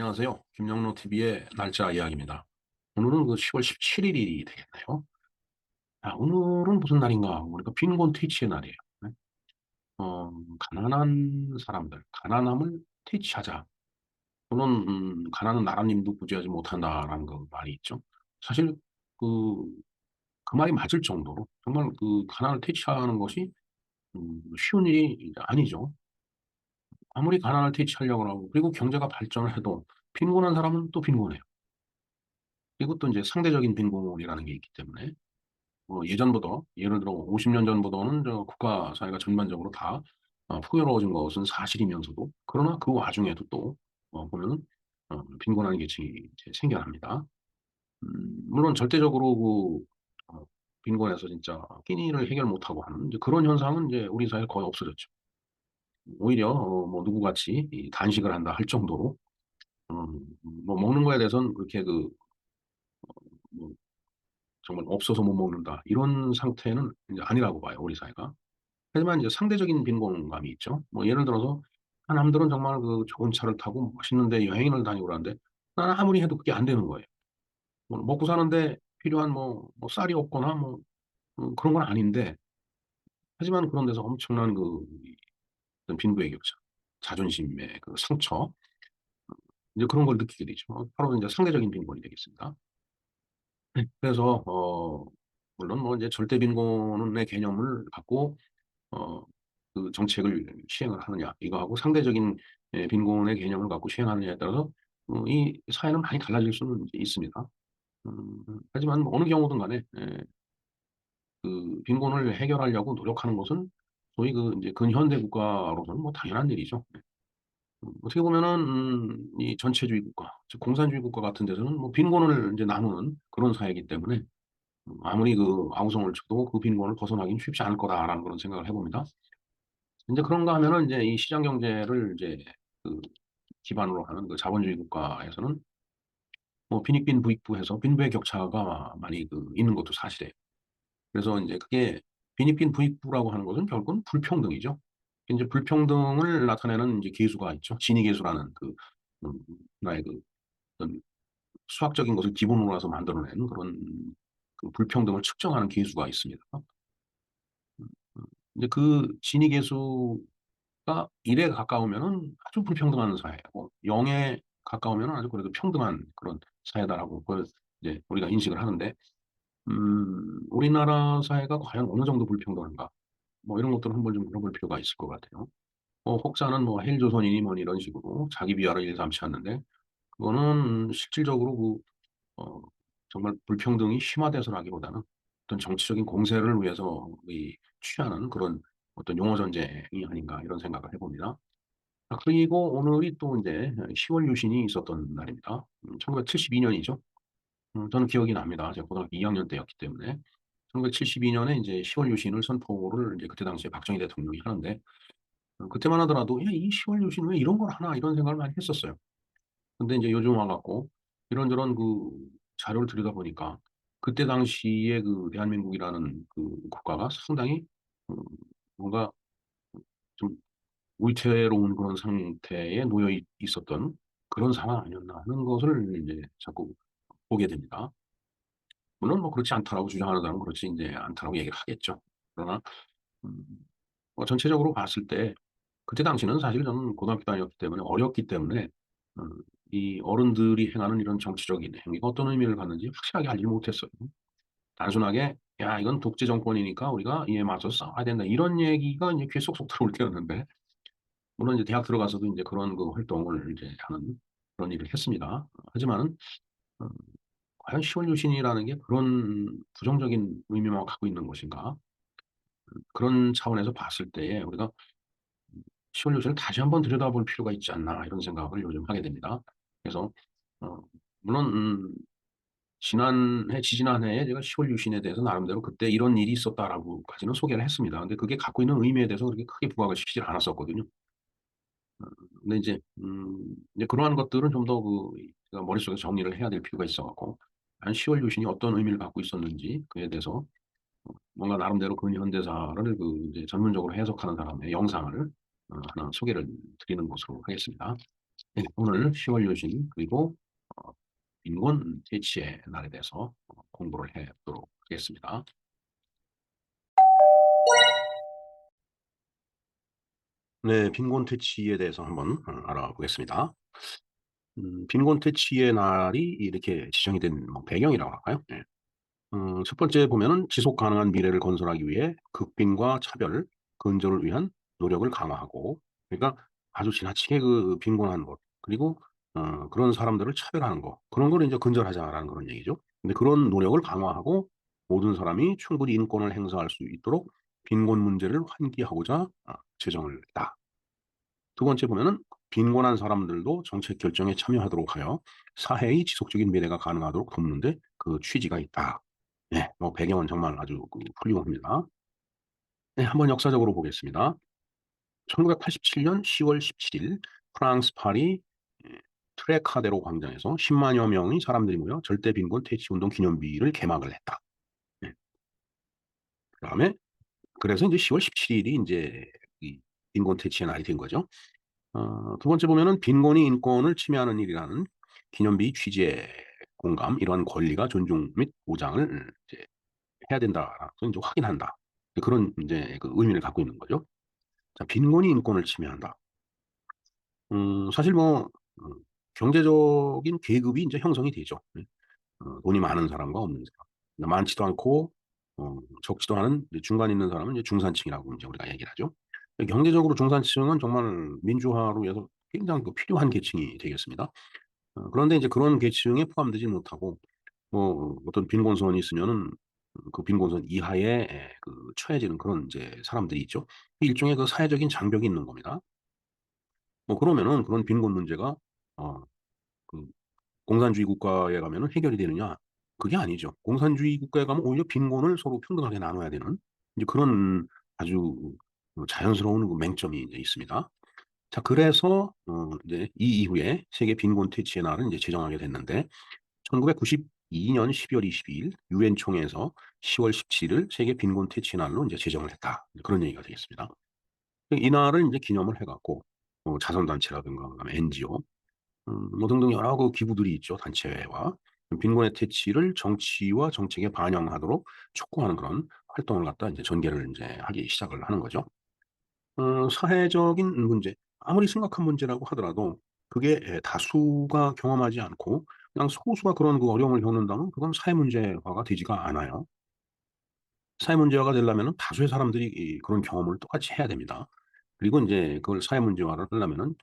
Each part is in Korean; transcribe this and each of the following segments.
안녕하세요. 김영로 TV의 날짜 이야기입니다. 오늘은 그 10월 17일이 되겠네요. 오늘은 무슨 날인가? 우리가 빈곤 퇴치의 날이에요. 네? 가난한 사람들, 가난함을 퇴치하자. 물론, 가난은 나라님도 구제하지 못한다라는 그 말이 있죠. 사실, 그, 그 말이 맞을 정도로, 정말 그 가난을 퇴치하는 것이, 쉬운 일이 아니죠. 아무리 가난을 퇴치하려고 하고, 그리고 경제가 발전을 해도, 빈곤한 사람은 또 빈곤해요. 그리고 또 이제 상대적인 빈곤이라는 게 있기 때문에 예전보다 예를 들어 50년 전보다는 국가 사회가 전반적으로 다 풍요로워진 것은 사실이면서도 그러나 그 와중에도 또 보면은 빈곤한 계층이 이제 생겨납니다. 물론 절대적으로 빈곤에서 진짜 끼니를 해결 못하고 하는 이제 그런 현상은 이제 우리 사회에 거의 없어졌죠. 오히려 뭐 누구같이 이 단식을 한다 할 정도로 음, 뭐 먹는 거에 대해서는 그렇게 뭐 정말 없어서 못 먹는다. 이런 상태는 이제 아니라고 봐요, 우리 사회가. 하지만 이제 상대적인 빈곤감이 있죠. 뭐 예를 들어서 남들은 정말 그 좋은 차를 타고 멋있는데 여행을 다니고 그러는데 나는 아무리 해도 그게 안 되는 거예요. 뭐 먹고 사는데 필요한 뭐 쌀이 없거나 그런 건 아닌데 하지만 그런 데서 엄청난 어떤 빈부의 격차, 자존심의 그 상처 이제 그런 걸 느끼게 되죠. 바로 이제 상대적인 빈곤이 되겠습니다. 그래서 물론 뭐 이제 절대 빈곤의 개념을 갖고 어, 그 정책을 시행을 하느냐, 이거하고 상대적인 빈곤의 개념을 갖고 시행하느냐에 따라서 이 사회는 많이 달라질 수는 이제 있습니다. 하지만 뭐 어느 경우든 간에 그 빈곤을 해결하려고 노력하는 것은 소위 그 이제 근현대 국가로서는 뭐 당연한 일이죠. 어떻게 보면은 이 전체주의 국가, 즉 공산주의 국가 같은 데서는 뭐 빈곤을 이제 나누는 그런 사회이기 때문에 아무리 그 아우성을 쳐도 그 빈곤을 벗어나기는 쉽지 않을 거다라는 그런 생각을 해봅니다. 이제 그런가 하면은 이제 이 시장 경제를 이제 그 기반으로 하는 그 자본주의 국가에서는 뭐 빈익빈 부익부 해서 빈부의 격차가 많이 있는 것도 사실이에요. 그래서 이제 그게 빈익빈 부익부라고 하는 것은 결국은 불평등이죠. 이제 불평등을 나타내는 이제 계수가 있죠. 지니계수라는 음, 하나의 어떤 수학적인 것을 기본으로 해서 만들어낸 그런 그 불평등을 측정하는 계수가 있습니다. 이제 그 지니계수 가 1에 가까우면은 아주 불평등한 사회고 0에 가까우면은 아주 그래도 평등한 그런 사회다라고 이제 우리가 인식을 하는데 우리나라 사회가 과연 어느 정도 불평등한가? 뭐 이런 것들을 한번 좀 물어볼 필요가 있을 것 같아요. 혹자는 뭐 헬조선이니 뭐니 이런 식으로 자기 비하를 일삼지 않는데 그거는 실질적으로 어, 정말 불평등이 심화돼서라기보다는 어떤 정치적인 공세를 위해서 취하는 그런 어떤 용어 전쟁이 아닌가 이런 생각을 해봅니다. 그리고 오늘이 또 이제 10월 유신이 있었던 날입니다. 1972년이죠. 저는 기억이 납니다. 제가 고등학교 2학년 때였기 때문에. 1972년에 이제 10월 유신을 선포를 이제 그때 당시에 박정희 대통령이 하는데, 그때만 하더라도, 야, 이 10월 유신 왜 이런 걸 하나? 이런 생각을 많이 했었어요. 근데 이제 요즘 와갖고, 이런저런 자료를 들여다보니까, 그때 당시에 그 대한민국이라는 그 국가가 상당히, 음, 뭔가 좀 위태로운 그런 상태에 놓여 있었던 그런 상황 아니었나 하는 것을 이제 자꾸 보게 됩니다. 물론 뭐 그렇지 않다라고 주장하는 사람은 그렇지 이제 않다라고 얘기를 하겠죠. 그러나 음, 뭐 전체적으로 봤을 때 그때 당시는 사실 저는 고등학교 다녔기 때문에 어렸기 때문에 음, 이 어른들이 행하는 이런 정치적인 행위가 어떤 의미를 갖는지 확실하게 알지 못했어요. 단순하게 야 이건 독재 정권이니까 우리가 이에 맞서 싸워야 된다 이런 얘기가 이제 귀에 쏙쏙 들어올 때였는데 물론 이제 대학 들어가서도 이제 그런 그 활동을 이제 하는 그런 일을 했습니다. 하지만은 어, 과연 시월 유신이라는 게 그런 부정적인 의미만 갖고 있는 것인가? 그런 차원에서 봤을 때에 우리가 시월 유신을 다시 한번 들여다볼 필요가 있지 않나 이런 생각을 요즘 하게 됩니다. 그래서 어, 물론 지난해에 제가 시월 유신에 대해서 나름대로 그때 이런 일이 있었다라고까지는 소개를 했습니다. 근데 그게 갖고 있는 의미에 대해서 그렇게 크게 부각을 시키질 않았었거든요. 근데 이제 그러한 것들은 좀 더 제가 머릿속에 정리를 해야 될 필요가 있어갖고, 한 10월 유신이 어떤 의미를 갖고 있었는지, 그에 대해서 뭔가 나름대로 근현대사를 이제 전문적으로 해석하는 사람의 영상을 하나 소개를 드리는 것으로 하겠습니다. 네, 오늘 10월 유신 그리고 어, 빈곤 퇴치의 날에 대해서 공부를 해 보도록 하겠습니다. 네, 빈곤 퇴치에 대해서 한번 알아보겠습니다. 빈곤 퇴치의 날이 이렇게 지정이 된 뭐 배경이라고 할까요? 네. 첫 번째 보면은 지속 가능한 미래를 건설하기 위해 극빈과 차별, 근절을 위한 노력을 강화하고, 그러니까 아주 지나치게 그 빈곤한 것, 그리고 그런 사람들을 차별하는 거, 그런 거를 이제 근절하자라는 그런 얘기죠. 근데 그런 노력을 강화하고 모든 사람이 충분히 인권을 행사할 수 있도록 빈곤 문제를 환기하고자 제정을 했다. 두 번째 보면은 빈곤한 사람들도 정책 결정에 참여하도록 하여 사회의 지속적인 미래가 가능하도록 돕는 데 그 취지가 있다. 네. 뭐 배경은 정말 아주 훌륭합니다. 네. 한번 역사적으로 보겠습니다. 1987년 10월 17일 프랑스 파리 트레카데로 광장에서 10만여 명의 사람들이 모여 절대 빈곤 퇴치 운동 기념비를 개막을 했다. 네. 그다음에 그래서 인제 10월 17일이 인제 이 빈곤 퇴치의 날이 된 거죠. 두 번째 보면은 빈곤이 인권을 침해하는 일이라는 기념비 취지에 공감, 이러한 권리가 존중 및 보장을 이제 해야 된다라고 이제 확인한다. 그런 인제 그 의미를 갖고 있는 거죠. 자, 빈곤이 인권을 침해한다. 사실 뭐 음 경제적인 계급이 인제 형성이 되죠. 네. 돈이 많은 사람과 없는 사람. 많지도 않고 적지도 않은 이제 중간에 있는 사람은 이제 중산층이라고 인제 우리가 얘기를 하죠. 경제적으로 중산층은 정말 민주화로 해서 굉장히 그 필요한 계층이 되겠습니다. 그런데 이제 그런 계층에 포함되지 못하고 뭐 어떤 빈곤선이 있으면은 그 빈곤선 이하에 처해지는 그런 이제 사람들이 있죠. 일종의 그 사회적인 장벽이 있는 겁니다. 뭐 그러면은 그런 빈곤 문제가 어 그 공산주의 국가에 가면은 해결이 되느냐? 그게 아니죠. 공산주의 국가에 가면 오히려 빈곤을 서로 평등하게 나눠야 되는 이제 그런 아주 자연스러운 그 맹점이 이제 있습니다. 자, 그래서 이제 이 이후에 세계 빈곤 퇴치의 날을 이제 제정하게 됐는데 1992년 12월 22일 유엔 총회에서 10월 17일 세계 빈곤 퇴치 날로 이제 제정을 했다. 그런 얘기가 되겠습니다. 이날을 이제 기념을 해 갖고 자선단체라든가 그다음에 NGO 뭐 등등 여러 그 기구들이 있죠, 단체와. 빈곤의 퇴치를 정치와 정책에 반영하도록 촉구하는 그런 활동을 갖다 이제 전개를 인제 하기 시작을 하는 거죠. 사회적인 문제, 아무리 심각한 문제라고 하더라도 그게 다수가 경험하지 않고 그냥 소수가 그런 그 어려움을 겪는다면 그건 사회 문제화가 되지가 않아요. 사회 문제화가 되려면은 다수의 사람들이 그런 경험을 똑같이 해야 됩니다. 그리고 인제 그걸 사회 문제화를 하려면은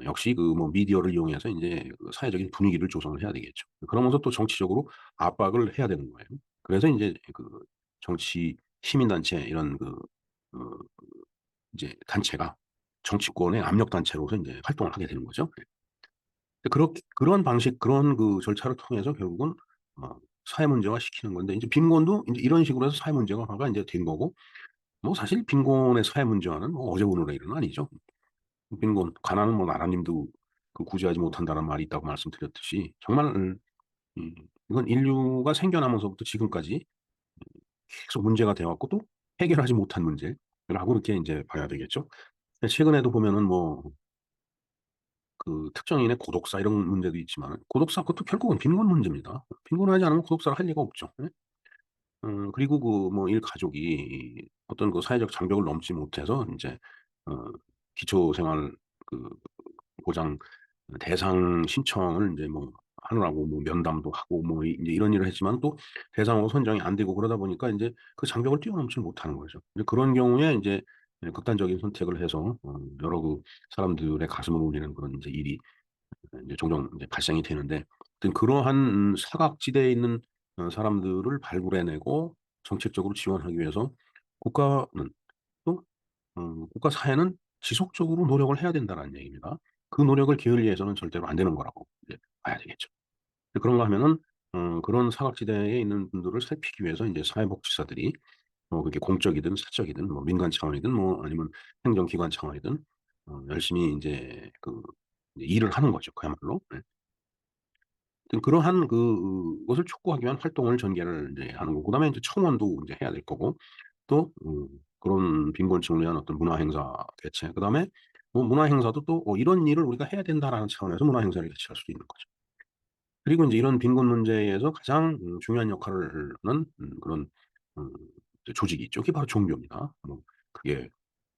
역시 그 뭐 미디어를 이용해서 인제 그 사회적인 분위기를 조성을 해야 되겠죠. 그러면서 또 정치적으로 압박을 해야 되는 거예요. 그래서 인제 그 정치 시민단체 이런 그 어 이제 단체가 정치권의 압력 단체로서 인제 활동을 하게 되는 거죠. 예. 그렇게 그런 방식 그런 그 절차를 통해서 결국은 사회 문제화시키는 건데 인제 빈곤도 인제 이런 식으로 해서 사회 문제화가 인제 된 거고 뭐 사실 빈곤의 사회 문제화는 뭐 어제 오늘의 일은 아니죠. 빈곤, 가난은 뭐 나라님도 그 구제하지 못한다는 말이 있다고 말씀드렸듯이 정말 이건 인류가 생겨나면서부터 지금까지 계속 문제가 되어 왔고 또 해결하지 못한 문제라고 이렇게 인제 봐야 되겠죠. 최근에도 보면은 뭐 그 특정인의 고독사 이런 문제도 있지만은 고독사 그것도 결국은 빈곤 문제입니다. 빈곤하지 않으면 고독사를 할 리가 없죠. 예? 그리고 그 뭐 일가족이 어떤 그 사회적 장벽을 넘지 못해서 인제 어 기초생활 그 보장 대상 신청을 인제 뭐 하느라고 뭐 면담도 하고 뭐 인제 이런 일을 했지만 또 대상으로 선정이 안 되고 그러다 보니까 인제 그 장벽을 뛰어넘지 못하는 거죠. 이제 그런 경우에 인제 극단적인 선택을 해서 여러 그 사람들의 가슴을 울리는 그런 인제 일이 인제 종종 인제 발생이 되는데 아무튼 그러한 사각지대에 있는 사람들을 발굴해 내고 정책적으로 지원하기 위해서 국가는 또 국가 사회는 지속적으로 노력을 해야 된다라는 얘기입니다. 그 노력을 게을리해서는 절대로 안 되는 거라고 이제 봐야 되겠죠. 그런가 하면은 그런 사각지대에 있는 분들을 살피기 위해서 인제 사회복지사들이 그게 공적이든 사적이든 뭐 민간 차원이든 뭐 아니면 행정기관 차원이든 열심히 인제 일을 하는 거죠, 그야말로. 네. 그러한 것을 촉구하기 위한 활동을 전개를 인제 하는 거고 그다음에 인제 청원도 인제 해야 될 거고 또 그런 빈곤층을 위한 어떤 문화 행사 개최 그다음에 뭐 문화 행사도 또 이런 일을 우리가 해야 된다라는 차원에서 문화 행사를 개최할 수도 있는 거죠. 그리고 인제 이런 빈곤 문제에서 가장 중요한 역할을 하는 그런 음 이제 조직이 있죠. 그게 바로 종교입니다. 뭐 그게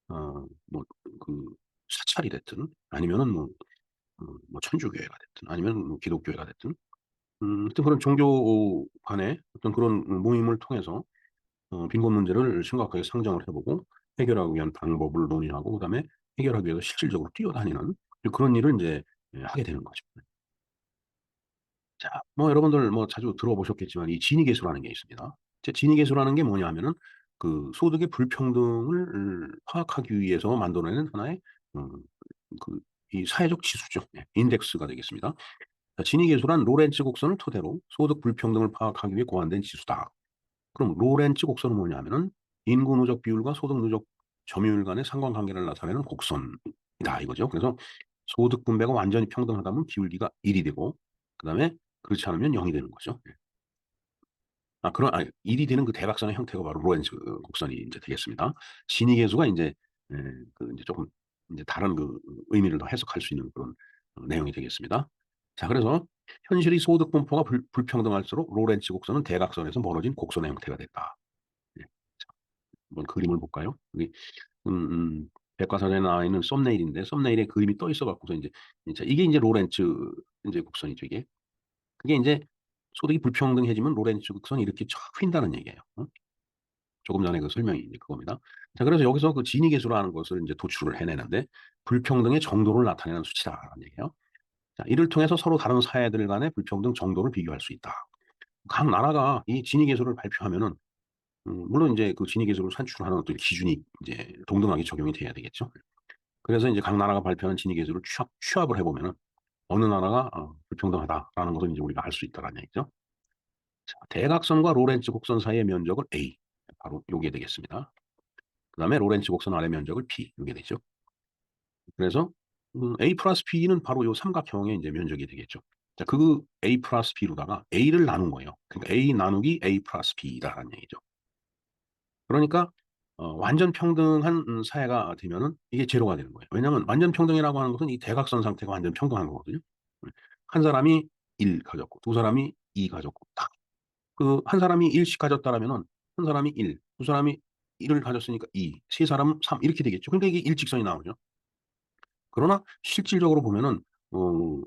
뭐 그 사찰이 됐든 아니면은 뭐 천주교회가 됐든 아니면 뭐 기독교회가 됐든 하여튼 그런 종교 간의 어떤 그런 모임을 통해서 빈곤 문제를 심각하게 상정을 해 보고 해결하기 위한 방법을 논의하고 그다음에 해결하기 위해서 실질적으로 뛰어다니는 그런 일을 인제 하게 되는 거죠. 자 뭐 여러분들 뭐 자주 들어보셨겠지만 이 지니계수라는 게 있습니다. 지니계수라는 게 뭐냐 하면은 그 소득의 불평등을 파악하기 위해서 만들어내는 하나의 음 그 이 사회적 지수죠. 예. 인덱스가 되겠습니다. 자 지니계수란 로렌츠 곡선을 토대로 소득 불평등을 파악하기 위해 고안된 지수다. 그럼 로렌츠 곡선은 뭐냐 하면은 인구 누적 비율과 소득 누적 점유율 간의 상관관계를 나타내는 곡선이다 이거죠. 그래서 소득 분배가 완전히 평등하다면 기울기가 1이 되고 그다음에 그렇지 않으면 0이 되는 거죠. 예. 그런 1이 되는 그 대각선의 형태가 바로 로렌츠 곡선이 인제 되겠습니다. 진위 계수가 인제 예 그 인제 쪼금 인제 다른 의미를 더 해석할 수 있는 그런 내용이 되겠습니다. 자 그래서 현실의 소득 분포가 불평등할수록 로렌츠 곡선은 대각선에서 멀어진 곡선의 형태가 된다. 예. 자 한번 그림을 볼까요? 여기 백과사전에 나와 있는 썸네일인데 썸네일에 그림이 떠 있어 갖고서 인제 이게 인제 로렌츠 인제 곡선이죠 이게. 그게 인제 소득이 불평등해지면 로렌츠 곡선이 이렇게 쫙 휜다는 얘기예요. 조금 전에 그 설명이 이제 그겁니다. 자 그래서 여기서 그 지니 계수라는 것을 인제 도출을 해내는데 불평등의 정도를 나타내는 수치다라는 얘기예요. 자 이를 통해서 서로 다른 사회들 간의 불평등 정도를 비교할 수 있다. 각 나라가 이 지니 계수를 발표하면은 물론 인제 그 지니 계수를 산출하는 어떤 기준이 인제 동등하게 적용이 돼야 되겠죠. 그래서 인제 각 나라가 발표하는 지니 계수를 취합을 해 보면은 어느 나라가 '불평등하다.'라는 것을 인제 우리가 알 수 있다라는 얘기죠. 자 대각선과 로렌츠 곡선 사이의 면적을 A 바로 요게 되겠습니다. 그다음에 로렌츠 곡선 아래 면적을 P 요게 되죠. 그래서 A 플러스 B는 바로 요 삼각형의 인제 면적이 되겠죠. 자 A 플러스 B로다가 A를 나눈 거예요. 그러니까 A 나누기 A 플러스 B다라는 얘기죠. 그러니까 완전 평등한 사회가 되면은 이게 제로가 되는 거예요. 왜냐하면 완전 평등이라고 하는 것은 이 대각선 상태가 완전 평등한 거거든요. 한 사람이 1 가졌고 두 사람이 2 가졌고 딱 한 사람이 1씩 가졌다라면은 한 사람이 1, 두 사람이 1을 가졌으니까 2, 세 사람은 3 이렇게 되겠죠. 그러니까 이게 일직선이 나오죠. 그러나 실질적으로 보면은 어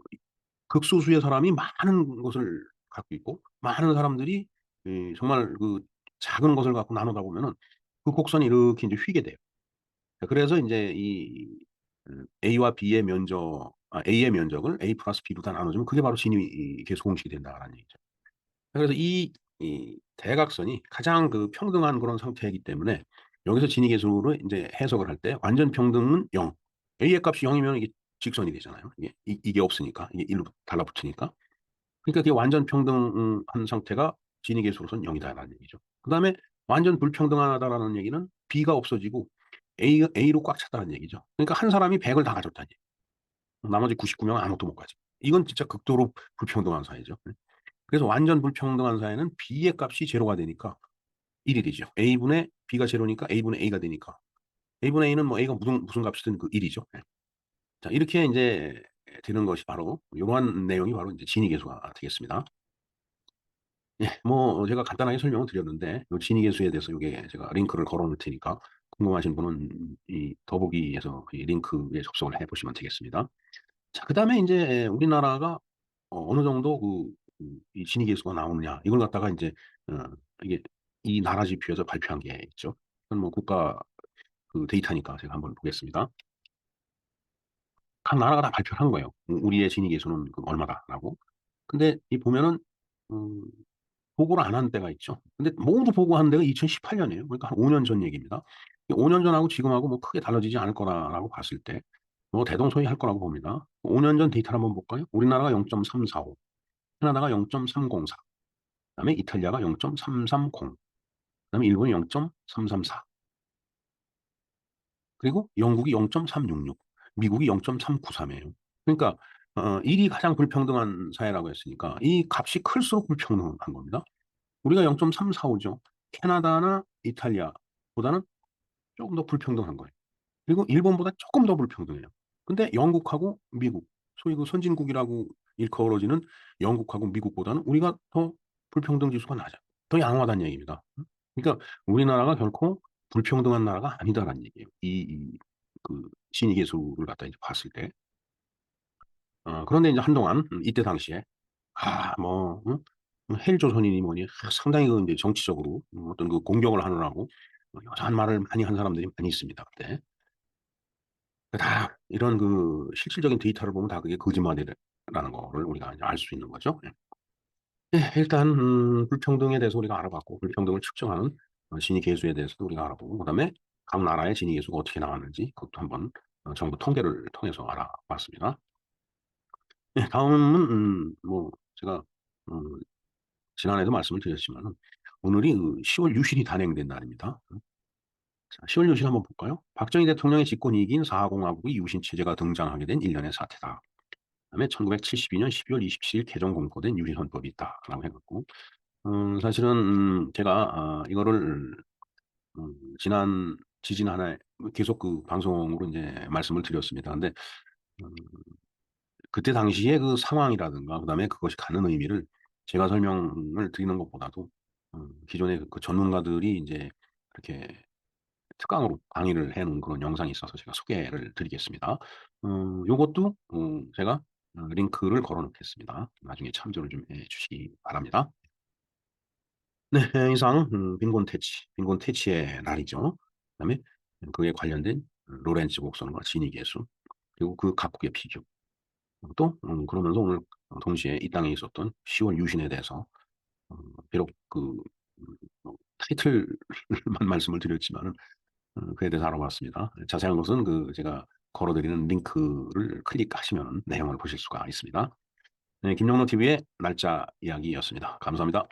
극소수의 사람이 많은 것을 갖고 있고 많은 사람들이 정말 그 작은 것을 갖고 나누다 보면은 그 곡선이 이렇게 인제 휘게 돼요. 그래서 인제 A와 B의 A의 면적을 A 플러스 B로 다 나눠 주면 그게 바로 진위 계수 공식이 된다라는 얘기죠. 그래서 이 대각선이 가장 평등한 그런 상태이기 때문에 여기서 진위 계수를 인제 해석을 할 때 완전 평등은 0. A의 값이 0 이면 이게 직선이 되잖아요. 이게 없으니까. 이게 1로 달라붙으니까. 그러니까 그게 완전 평등한 상태가 진위 계수로서는 0 이다라는 얘기죠. 그다음에 완전 불평등하다라는 얘기는 B가 없어지고 A로 꽉 찼다는 얘기죠. 그러니까 한 사람이 100을 다 가졌다는 얘기예요. 나머지 99 명은 아무것도 못 가지고. 이건 진짜 극도로 불평등한 사회죠. 그래서 완전 불평등한 사회는 B의 값이 제로가 되니까 1이 되죠. A분의 B가 제로니까 A분의 A가 되니까 A분의 A는 뭐 A가 무슨 값이든 1 이죠. 예. 자 이렇게 인제 되는 것이 바로 요러한 내용이 바로 인제 진위 계수가 되겠습니다. 예. 뭐 제가 간단하게 설명을 드렸는데 요 진위 계수에 대해서 요게 제가 링크를 걸어 놓을 테니까 궁금하신 분은 이 더보기에서 이 링크에 접속을 해 보시면 되겠습니다. 자 그다음에 인제 우리나라가 어느 정도 이 진위 계수가 나오느냐 이걸 갖다가 인제 어 이게 이 나라 지표에서 발표한 게 있죠. 그건 뭐 국가 데이터니까 제가 한번 보겠습니다. 각 나라가 다 발표를 한 거예요. "우리의 진위 계수는 얼마다."라고. 근데 이 보면은 음 보고를 안 한 데가 있죠. 근데 모두 보고한 데가 2018 년이에요. 그러니까 한 5년 전 얘기입니다. 5년 전하고 지금하고 뭐 크게 달라지지 않을 거다라고 봤을 때 뭐 대동소이할 거라고 봅니다. 5년 전 데이터를 한번 볼까요? 우리나라가 0.345, 캐나다가 0.304, 그다음에 이탈리아가 0.330, 그다음에 일본이 0.334, 그리고 영국이 0.366, 미국이 0.393 이에요. 그러니까 1이 가장 불평등한 사회라고 했으니까 이 값이 클수록 불평등한 겁니다. 우리가 0.345 죠. 캐나다나 이탈리아보다는 쪼금 더 불평등한 거예요. 그리고 일본보다 쪼끔 더 불평등해요. 근데 영국하고 미국, 소위 그 선진국이라고 일컬어지는 영국하고 미국보다는 우리가 더 불평등 지수가 낮아. 더 양호하다는 얘기입니다. 그러니까 우리나라가 결코 불평등한 나라가 아니다라는 얘기예요. 그 신의 계수를 갖다 이제 봤을 때. 그런데 이제 한동안 이때 당시에 뭐 헬조선이니 뭐니 상당히 그 이제 정치적으로 어떤 그 공격을 하느라고 여전한 말을 많이 한 사람들이 많이 있습니다. 그때. 다 이런 그 실질적인 데이터를 보면 다 그게 거짓말이라는 거를 우리가 이제 알 수 있는 거죠. 예. 예, 일단 불평등에 대해서 우리가 알아봤고 불평등을 측정하는 진위 계수에 대해서도 우리가 알아보고 그다음에 각 나라의 진위 계수가 어떻게 나왔는지 그것도 한번 정부 통계를 통해서 알아봤습니다. 예, 다음은 뭐 제가 음, 지난해도 말씀을 드렸지만은 오늘이 그 10월 유신이 단행된 날입니다. 자, 10월 유신 한번 볼까요? 박정희 대통령의 집권 2기인 사하공화국의 유신 체제가 등장하게 된 일련의 사태다. 그다음에 1972년 12월 27일 개정 공포된 유신헌법이 있다라고 해갖고 사실은 제가 이거를 지진 하나에 계속 그 방송으로 이제 말씀을 드렸습니다. 근데 음, 그때 당시에 그 상황이라든가 그다음에 그것이 갖는 의미를 제가 설명을 드리는 것보다도 기존의 그 전문가들이 이제 이렇게 특강으로 강의를 해 놓은 그런 영상이 있어서 제가 소개를 드리겠습니다. 요것도 제가 링크를 걸어 놓겠습니다. 나중에 참조를 좀 해 주시기 바랍니다. 네. 이상 빈곤 퇴치의 날이죠. 그다음에 그에 관련된 로렌츠 곡선과 진위 계수 그리고 그 각국의 비교 또 그러면서 오늘 동시에 이 땅에 있었던 10월 유신에 대해서 비록 그 타이틀만 말씀을 드렸지만은 그에 대해서 알아봤습니다. 자세한 것은 그 제가 걸어 드리는 링크를 클릭하시면 내용을 보실 수가 있습니다. 네. 김영로 TV의 날짜 이야기였습니다. 감사합니다.